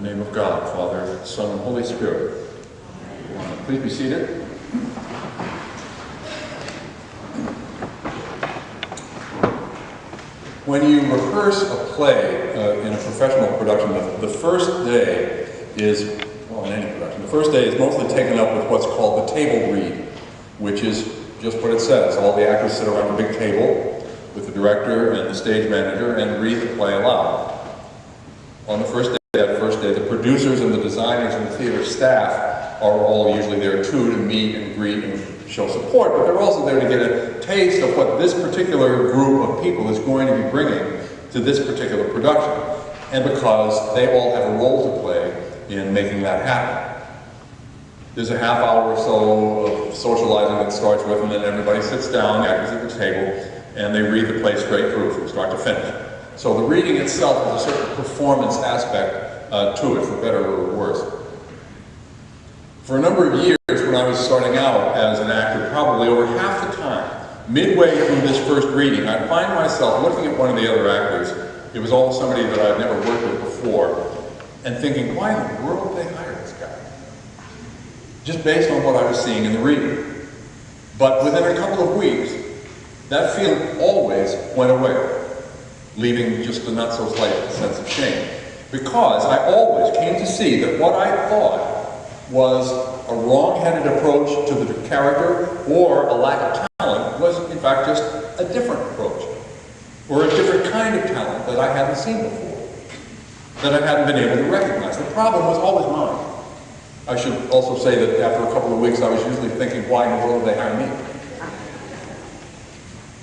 name of God, Father, Son, and Holy Spirit. Please be seated. When you rehearse a play in a professional production, the first day is, well, in any production, the first day is mostly taken up with what's called the table read, which is just what it says. All the actors sit around a big table with the director and the stage manager and read the play aloud. On the first day, the producers and the designers and the theater staff are all usually there too to meet and greet and show support, but they're also there to get a taste of what this particular group of people is going to be bringing to this particular production, and because they all have a role to play in making that happen. There's a half hour or so of socializing that starts with, and then everybody sits down, the actors at the table, and they read the play straight through from start to finish. So the reading itself has a certain performance aspect to it, for better or worse. For a number of years, when I was starting out as an actor, probably over half the time, midway through this first reading, I'd find myself looking at one of the other actors. It was all somebody that I'd never worked with before, and thinking, why in the world did they hire this guy? Just based on what I was seeing in the reading. But within a couple of weeks, that feeling always went away, leaving just a not-so-slight sense of shame. Because I always came to see that what I thought was a wrong-headed approach to the character or a lack of talent was, in fact, just a different approach, or a different kind of talent that I hadn't seen before, that I hadn't been able to recognize. The problem was always mine. I should also say that after a couple of weeks, I was usually thinking, why in the world did they hire me?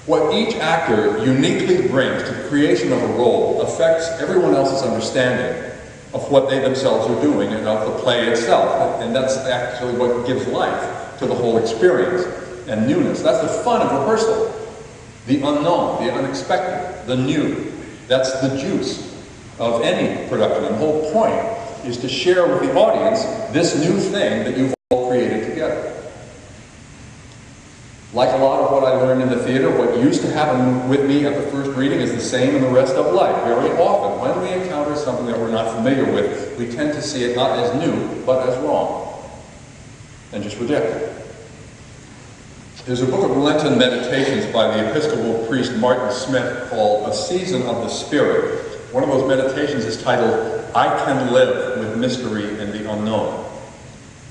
What each actor uniquely brings to the creation of a role affects everyone else's understanding of what they themselves are doing and of the play itself. And that's actually what gives life to the whole experience and newness. That's the fun of rehearsal. The unknown, the unexpected, the new. That's the juice of any production. And the whole point is to share with the audience this new thing that you've all created together. Like a lot of what I learned in the theater, what used to happen with me at the first reading is the same in the rest of life. Very often, when we encounter something that we're not familiar with, we tend to see it not as new, but as wrong, and just reject it. There's a book of Lenten meditations by the Episcopal priest Martin Smith called A Season of the Spirit. One of those meditations is titled, I Can Live with Mystery in the Unknown,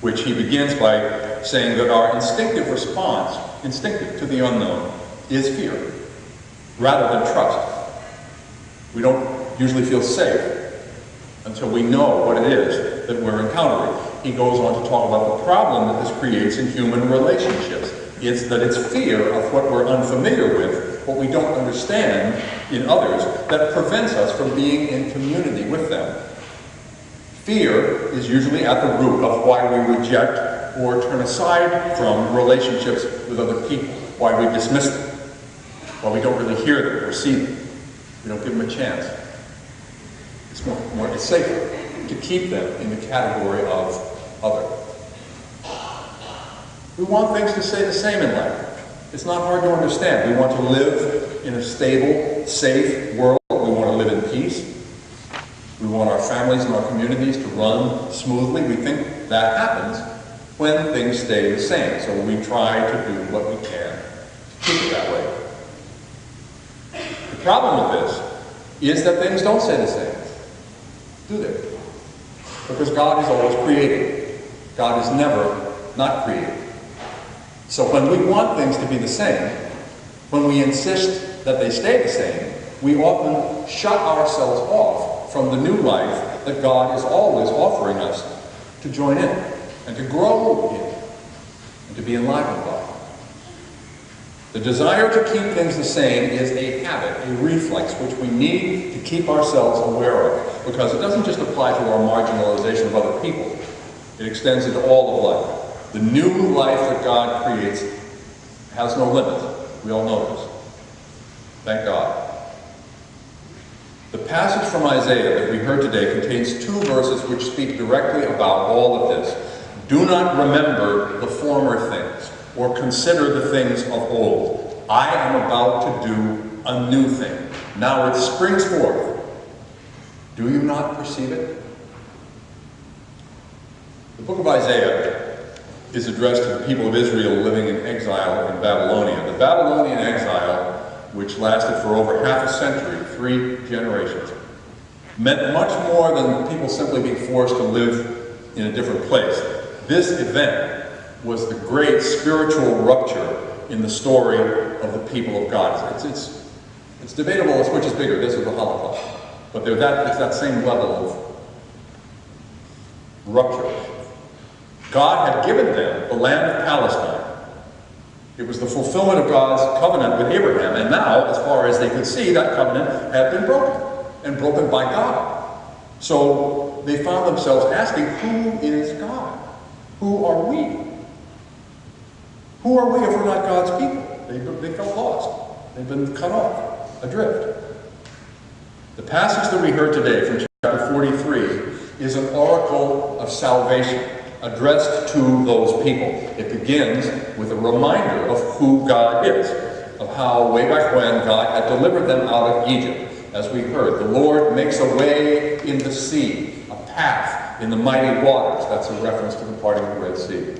which he begins by saying that our instinctive response, instinctive to the unknown, is fear, rather than trust. We don't usually feel safe until we know what it is that we're encountering. He goes on to talk about the problem that this creates in human relationships. It's that it's fear of what we're unfamiliar with, what we don't understand in others, that prevents us from being in community with them. Fear is usually at the root of why we reject or turn aside from relationships with other people, why we dismiss them, why we don't really hear them or see them. We don't give them a chance. It's safer to keep them in the category of other. We want things to stay the same in life. It's not hard to understand. We want to live in a stable, safe world. We want to live in peace. We want our families and our communities to run smoothly. We think that happens when things stay the same. So we try to do what we can to keep it that way. The problem with this is that things don't stay the same, do they? Because God is always creating. God is never not creating. So when we want things to be the same, when we insist that they stay the same, we often shut ourselves off from the new life that God is always offering us to join in and to grow in and to be enlivened by. The desire to keep things the same is a habit, a reflex, which we need to keep ourselves aware of, because it doesn't just apply to our marginalization of other people. It extends into all of life. The new life that God creates has no limit. We all know this. Thank God. The passage from Isaiah that we heard today contains two verses which speak directly about all of this. Do not remember the former things, or consider the things of old. I am about to do a new thing. Now it springs forth. Do you not perceive it? book of Isaiah is addressed to the people of Israel living in exile in Babylonia. The Babylonian exile, which lasted for over half a century, 3 generations, meant much more than people simply being forced to live in a different place. This event was the great spiritual rupture in the story of the people of God. It's debatable as which is bigger, this or the Holocaust. But it's that same level of rupture. God had given them the land of Palestine. It was the fulfillment of God's covenant with Abraham, and now, as far as they could see, that covenant had been broken, and broken by God. So they found themselves asking, who is God? Who are we? Who are we if we're not God's people? They felt lost. They've been cut off, adrift. The passage that we heard today from chapter 43 is an oracle of salvation addressed to those people. It begins with a reminder of who God is, of how way back when God had delivered them out of Egypt. As we heard, the Lord makes a way in the sea, a path in the mighty waters. That's a reference to the parting of the Red Sea.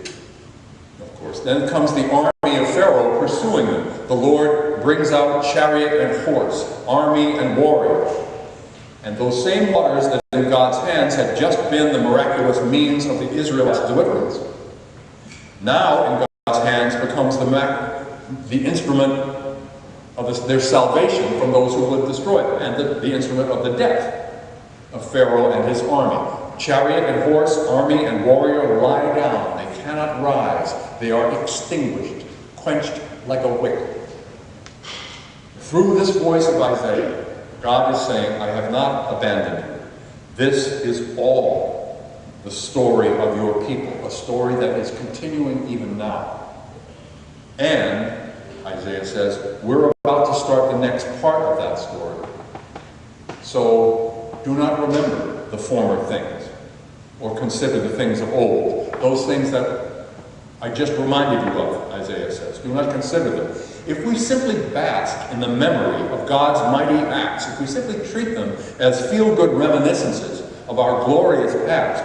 Of course, then comes the army of Pharaoh pursuing them. The Lord brings out chariot and horse, army and warrior. And those same waters that in God's hands had just been the miraculous means of the Israelites' deliverance, now in God's hands becomes the instrument of their salvation from those who would destroy them, and the instrument of the death of Pharaoh and his army. Chariot and horse, army and warrior lie down. They cannot rise. They are extinguished, quenched like a wick. Through this voice of Isaiah, God is saying, I have not abandoned you. This is all the story of your people, a story that is continuing even now. And, Isaiah says, we're about to start the next part of that story. So, do not remember the former things, or consider the things of old. Those things that I just reminded you of, Isaiah says. Do not consider them. If we simply bask in the memory of God's mighty acts, if we simply treat them as feel-good reminiscences of our glorious past,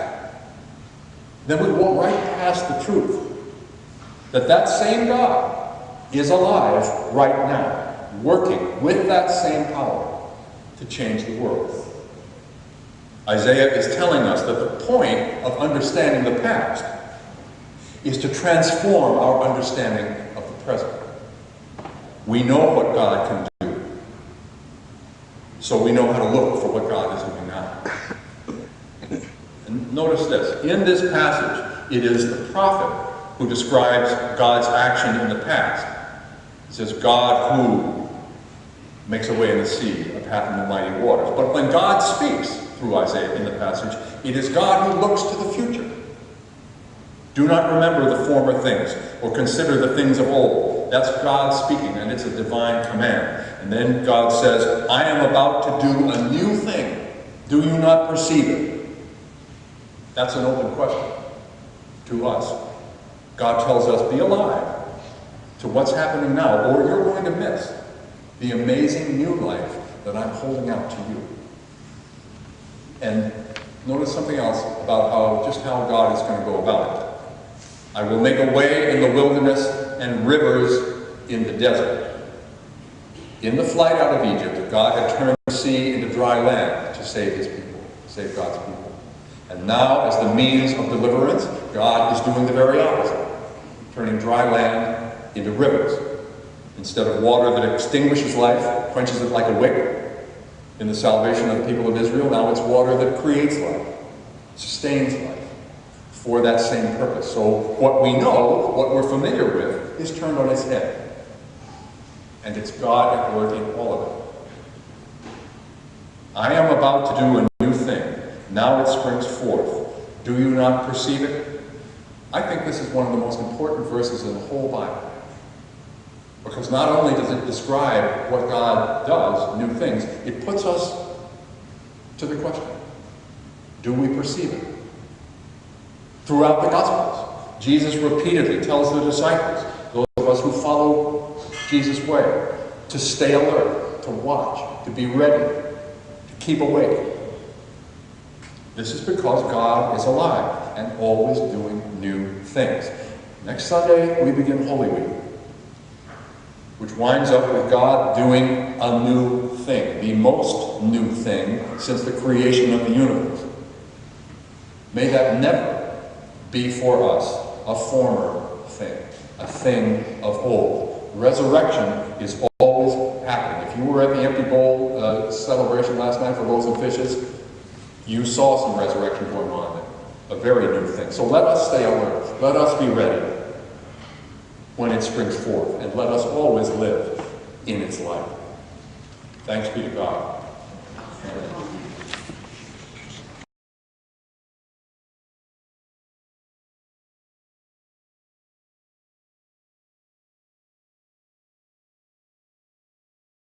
then we walk right past the truth that that same God is alive right now, working with that same power to change the world. Isaiah is telling us that the point of understanding the past is to transform our understanding of the present. We know what God can do, so we know how to look for what God is doing now. And notice this. In this passage, it is the prophet who describes God's action in the past. It says, God who makes a way in the sea, a path in the mighty waters. But when God speaks through Isaiah in the passage, it is God who looks to the future. Do not remember the former things, or consider the things of old. That's God speaking, and it's a divine command. And then God says, I am about to do a new thing. Do you not perceive it? That's an open question to us. God tells us, be alive to what's happening now, or you're going to miss the amazing new life that I'm holding out to you. And notice something else about just how God is going to go about it. I will make a way in the wilderness and rivers in the desert. In the flight out of Egypt, God had turned the sea into dry land to save his people, save God's people. And now, as the means of deliverance, God is doing the very opposite, turning dry land into rivers. Instead of water that extinguishes life, quenches it like a wick, in the salvation of the people of Israel, now it's water that creates life, sustains life, for that same purpose. So what we know, what we're familiar with, is turned on its head. And it's God at work in all of it. I am about to do a new thing. Now it springs forth. Do you not perceive it? I think this is one of the most important verses in the whole Bible. Because not only does it describe what God does, new things, it puts us to the question, do we perceive it? Throughout the Gospels, Jesus repeatedly tells the disciples, those of us who follow Jesus' way, to stay alert, to watch, to be ready, to keep awake. This is because God is alive. and always doing new things. Next Sunday, we begin Holy Week, which winds up with God doing a new thing, the most new thing since the creation of the universe. May that never be for us a former thing, a thing of old. Resurrection is always happening. If you were at the Empty Bowl celebration last night for loaves and fishes, you saw some resurrection going on there, a very new thing. So let us stay alert. Let us be ready when it springs forth, and let us always live in its light. Thanks be to God. Amen.